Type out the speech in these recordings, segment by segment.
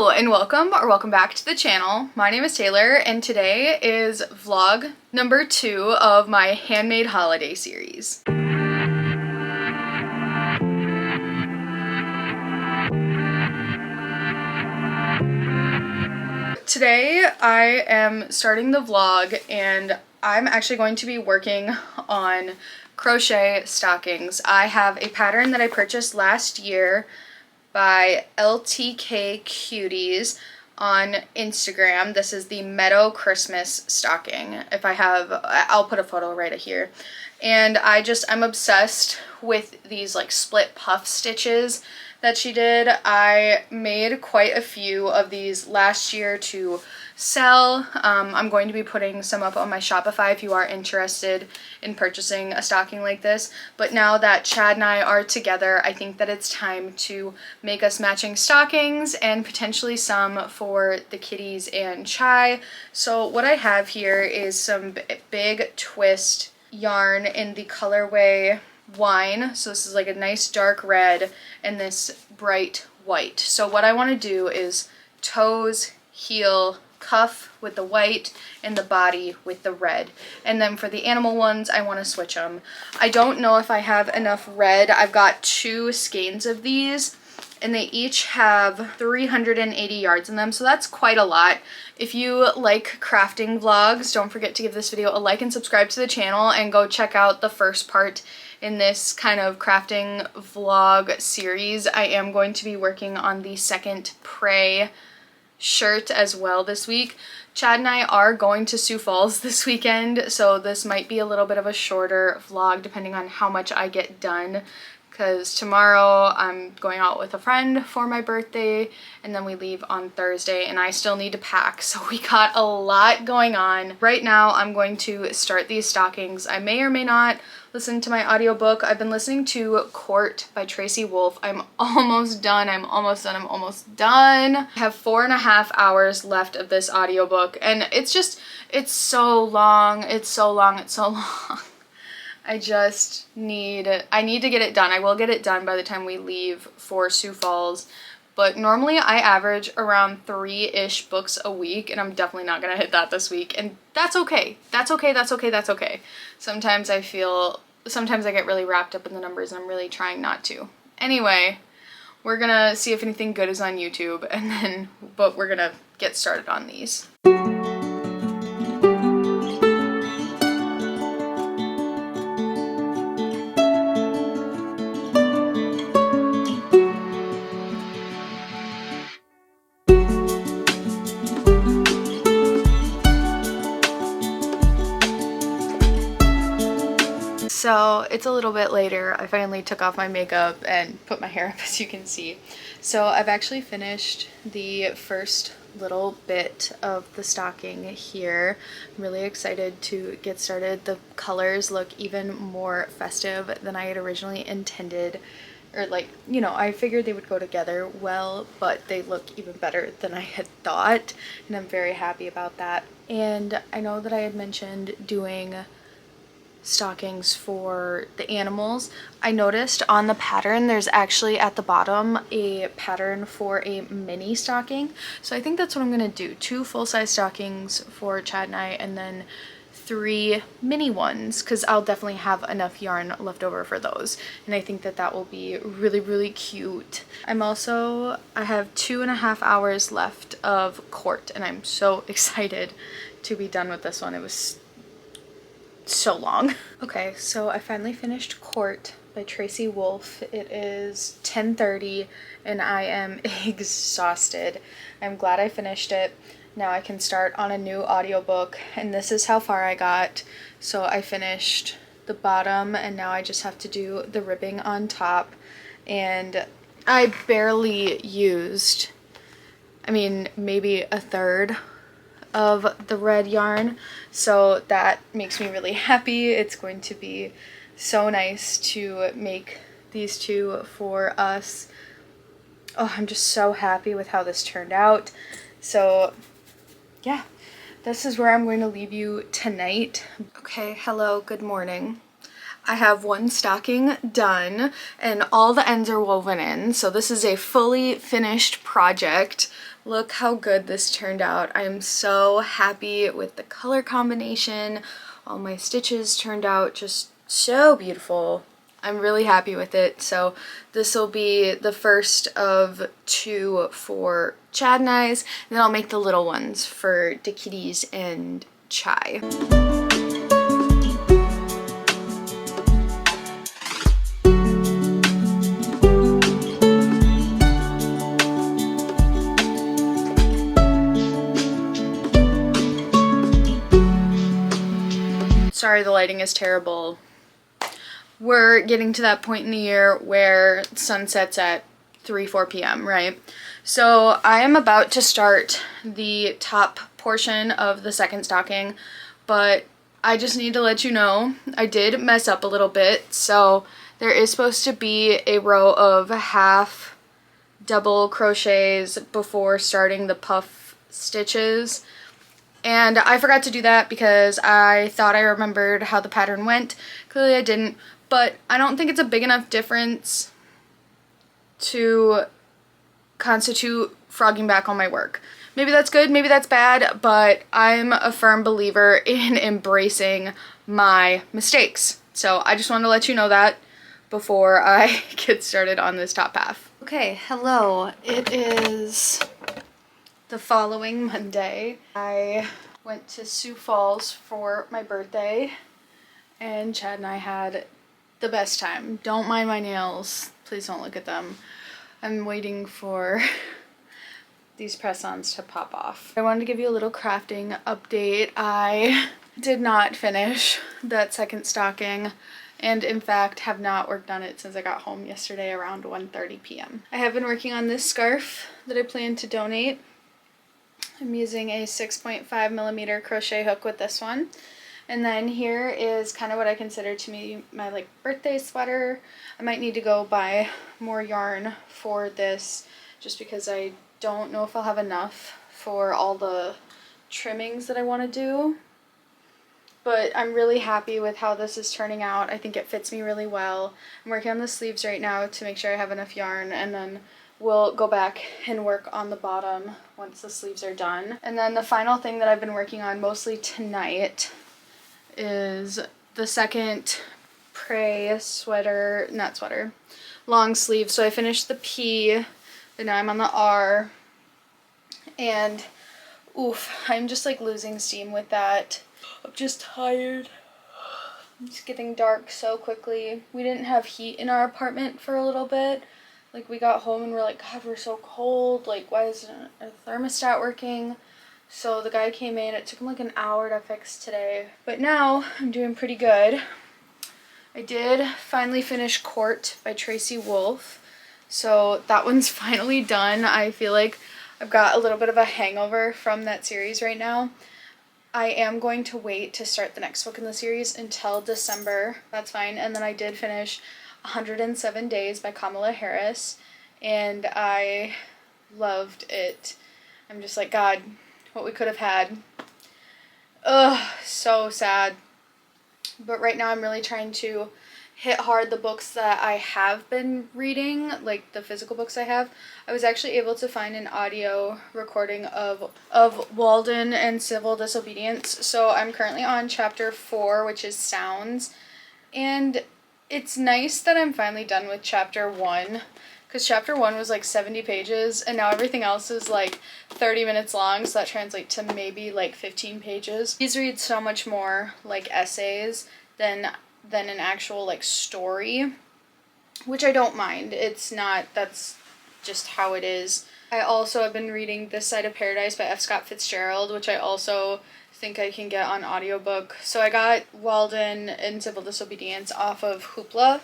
Hello and welcome back to the channel. My name is Taylor and today is vlog number 2 of my handmade holiday series. Today I am starting the vlog and I'm actually going to be working on crochet stockings. I have a pattern that I purchased last year by LTK Cuties on Instagram. This is the Meadow Christmas stocking. I'll put a photo right here. And I'm obsessed with these like split puff stitches that she did. I made quite a few of these last year to sell. I'm going to be putting some up on my Shopify if you are interested in purchasing a stocking like this. But now that Chad and I are together, I think that it's time to make us matching stockings and potentially some for the kitties and Chai. So what I have here is some big twist yarn in the colorway Wine. So this is like a nice dark red and this bright white. So what I want to do is toes, heel, cuff with the white and the body with the red. And then for the animal ones, I want to switch them. I don't know if I have enough red. I've got 2 skeins of these and they each have 380 yards in them, so that's quite a lot. If you like crafting vlogs, don't forget to give this video a like and subscribe to the channel and go check out the first part in this kind of crafting vlog series. I am going to be working on the second Prey shirt as well this week. Chad and I are going to Sioux Falls this weekend, so this might be a little bit of a shorter vlog depending on how much I get done, because tomorrow I'm going out with a friend for my birthday and then we leave on Thursday and I still need to pack, so we got a lot going on. Right now I'm going to start these stockings. I may or may not listen to my audiobook. I've been listening to Court by Tracy Wolff. I'm almost done. I'm almost done. I have 4.5 hours left of this audiobook and it's so long. I need to get it done. I will get it done by the time we leave for Sioux Falls. But normally I average around 3-ish books a week and I'm definitely not gonna hit that this week. And that's okay. That's okay. Sometimes I get really wrapped up in the numbers and I'm really trying not to. Anyway, we're gonna see if anything good is on YouTube but we're gonna get started on these. So it's a little bit later. I finally took off my makeup and put my hair up, as you can see. So I've actually finished the first little bit of the stocking here. I'm really excited to get started. The colors look even more festive than I had originally intended. Or like, you know, I figured they would go together well, but they look even better than I had thought. And I'm very happy about that. And I know that I had mentioned doing stockings for the animals. I noticed on the pattern there's actually at the bottom a pattern for a mini stocking, so I think that's what I'm gonna do. 2 full-size stockings for Chad and I and then 3 mini ones, because I'll definitely have enough yarn left over for those, and I think that will be really cute. I have 2.5 hours left of Court and I'm so excited to be done with this one. It was so long. Okay, so I finally finished Court by Tracy Wolff. It is 10:30 and I am exhausted. I'm glad I finished it. Now I can start on a new audiobook, and this is how far I got. So I finished the bottom and now I just have to do the ribbing on top, and I barely used, maybe a third of the red yarn, so that makes me really happy. It's going to be so nice to make these 2 for us. Oh, I'm just so happy with how this turned out. So yeah, this is where I'm going to leave you tonight. Okay, hello, good morning. I have 1 stocking done and all the ends are woven in, so this is a fully finished project. Look how good this turned out. I am so happy with the color combination. All my stitches turned out just so beautiful. I'm really happy with it. So this will be the first of 2 for Chad and I's, and then I'll make the little ones for the kitties and Chai. Sorry, the lighting is terrible. We're getting to that point in the year where sun sets at 4 p.m., right? So I am about to start the top portion of the second stocking, but I just need to let you know I did mess up a little bit. So there is supposed to be a row of half double crochets before starting the puff stitches. And I forgot to do that because I thought I remembered how the pattern went. Clearly I didn't, but I don't think it's a big enough difference to constitute frogging back on my work. Maybe that's good, maybe that's bad, but I'm a firm believer in embracing my mistakes. So I just wanted to let you know that before I get started on this top half. Okay, hello. It is the following Monday. I went to Sioux Falls for my birthday, and Chad and I had the best time. Don't mind my nails. Please don't look at them. I'm waiting for these press-ons to pop off. I wanted to give you a little crafting update. I did not finish that second stocking, and in fact have not worked on it since I got home yesterday around 1:30 p.m. I have been working on this scarf that I plan to donate. I'm using a 6.5mm crochet hook with this one. And then here is kind of what I consider to be my like birthday sweater. I might need to go buy more yarn for this just because I don't know if I'll have enough for all the trimmings that I want to do. But I'm really happy with how this is turning out. I think it fits me really well. I'm working on the sleeves right now to make sure I have enough yarn, and then we'll go back and work on the bottom once the sleeves are done. And then the final thing that I've been working on mostly tonight is the second prey sweater, not sweater, long sleeve. So I finished the P, but now I'm on the R, and oof, I'm just like losing steam with that. I'm just tired. It's getting dark so quickly. We didn't have heat in our apartment for a little bit. Like, we got home and we're like, God, we're so cold. Like, why isn't our thermostat working? So the guy came in. It took him like an hour to fix today. But now I'm doing pretty good. I did finally finish Court by Tracy Wolff. So that one's finally done. I feel like I've got a little bit of a hangover from that series right now. I am going to wait to start the next book in the series until December. That's fine. And then I did finish 107 Days by Kamala Harris, and I loved it. I'm just like, God, what we could have had. Ugh, so sad. But right now I'm really trying to hit hard the books that I have been reading, like the physical books I have. I was actually able to find an audio recording of Walden and Civil Disobedience. So I'm currently on chapter 4, which is Sounds. And it's nice that I'm finally done with chapter 1, because chapter 1 was like 70 pages, and now everything else is like 30 minutes long, so that translates to maybe like 15 pages. These read so much more like essays than an actual like story, which I don't mind. It's not, that's just how it is. I also have been reading This Side of Paradise by F. Scott Fitzgerald, which I also think I can get on audiobook. So I got Walden and Civil Disobedience off of Hoopla,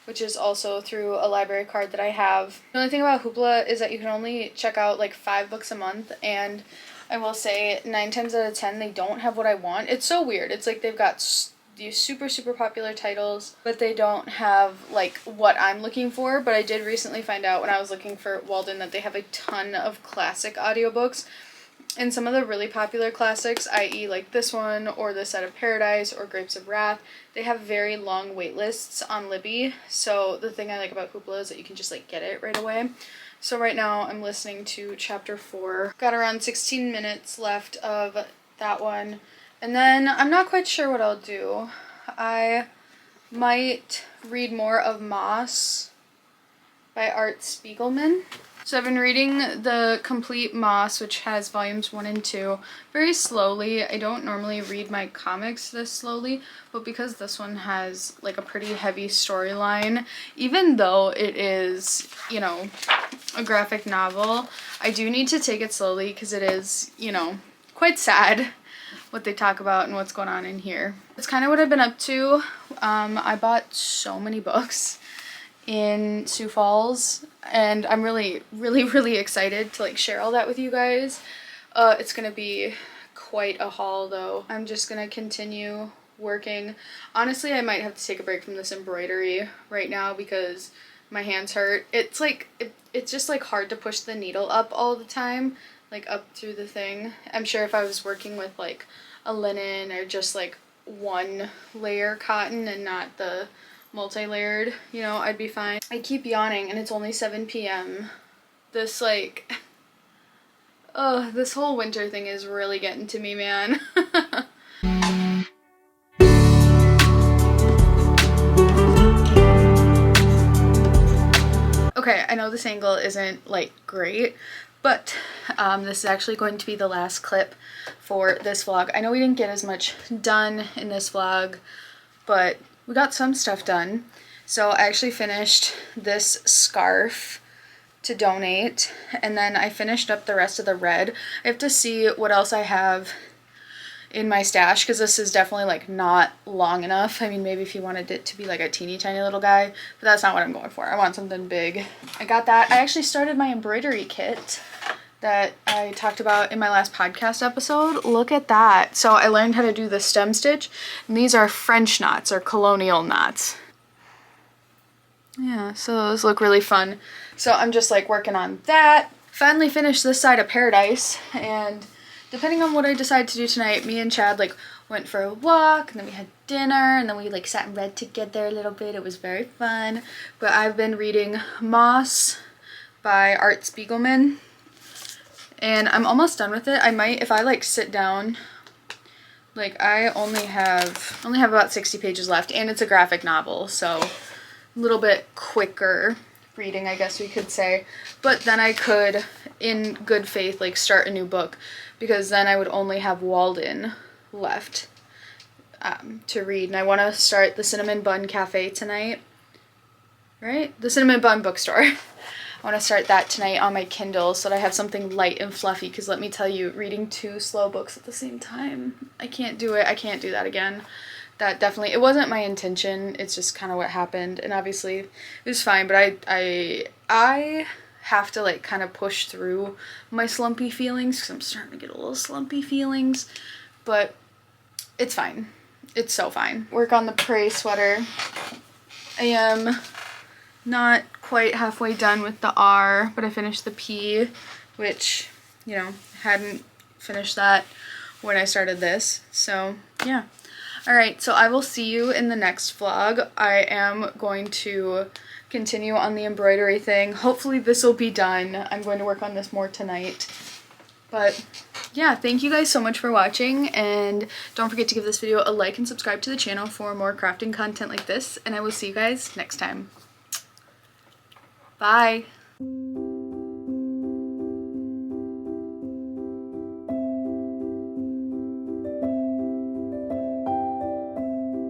which is also through a library card that I have. The only thing about Hoopla is that you can only check out like 5 books a month, and I will say 9 times out of 10 they don't have what I want. It's so weird. It's like they've got these super popular titles, but they don't have like what I'm looking for. But I did recently find out when I was looking for Walden that they have a ton of classic audiobooks. And some of the really popular classics, i.e. like this one, or This Side of Paradise, or Grapes of Wrath, they have very long wait lists on Libby. So the thing I like about Hoopla is that you can just like get it right away. So right now I'm listening to chapter 4. Got around 16 minutes left of that one. And then I'm not quite sure what I'll do. I might read more of Moss by Art Spiegelman. So I've been reading the complete Moss, which has volumes 1 and 2, very slowly. I don't normally read my comics this slowly, but because this one has like a pretty heavy storyline, even though it is, you know, a graphic novel, I do need to take it slowly because it is, you know, quite sad what they talk about and what's going on in here. It's kind of what I've been up to. I bought so many books in Sioux Falls, and I'm really excited to like share all that with you guys. It's gonna be quite a haul though. I'm just gonna continue working. Honestly, I might have to take a break from this embroidery right now because my hands hurt. It's like it's just like hard to push the needle up all the time, like up through the thing. I'm sure if I was working with like a linen or just like one layer cotton and not the multi-layered, you know, I'd be fine. I keep yawning and it's only 7 p.m. This like, this whole winter thing is really getting to me, man. Okay, I know this angle isn't like great, but this is actually going to be the last clip for this vlog. I know we didn't get as much done in this vlog, but we got some stuff done. So I actually finished this scarf to donate, and then I finished up the rest of the red. I have to see what else I have in my stash because this is definitely like not long enough. I mean, maybe if you wanted it to be like a teeny tiny little guy, but that's not what I'm going for. I want something big. I got that. I actually started my embroidery kit that I talked about in my last podcast episode. Look at that. So I learned how to do the stem stitch, and these are French knots or colonial knots. Yeah, so those look really fun. So I'm just like working on that. Finally finished this side of paradise, and depending on what I decide to do tonight, me and Chad like went for a walk, and then we had dinner, and then we like sat and read together a little bit. It was very fun. But I've been reading Moss by Art Spiegelman, and I'm almost done with it. I might, if I like sit down, like I only have about 60 pages left, and it's a graphic novel, so a little bit quicker reading, I guess we could say. But then I could, in good faith, like start a new book, because then I would only have Walden left to read. And I want to start the Cinnamon Bun Cafe tonight, right? The Cinnamon Bun Bookstore. I want to start that tonight on my Kindle so that I have something light and fluffy, because let me tell you, reading 2 slow books at the same time, I can't do it. I can't do that again. That definitely, it wasn't my intention, it's just kind of what happened, and obviously it was fine, but I have to like kind of push through my slumpy feelings, because I'm starting to get a little slumpy feelings, but it's fine. It's so fine. Work on the prey sweater. I am not quite halfway done with the R, but I finished the P, which, you know, hadn't finished that when I started this, so yeah. Alright, so I will see you in the next vlog. I am going to continue on the embroidery thing. Hopefully this will be done. I'm going to work on this more tonight. But yeah, thank you guys so much for watching, and don't forget to give this video a like and subscribe to the channel for more crafting content like this, and I will see you guys next time. Bye!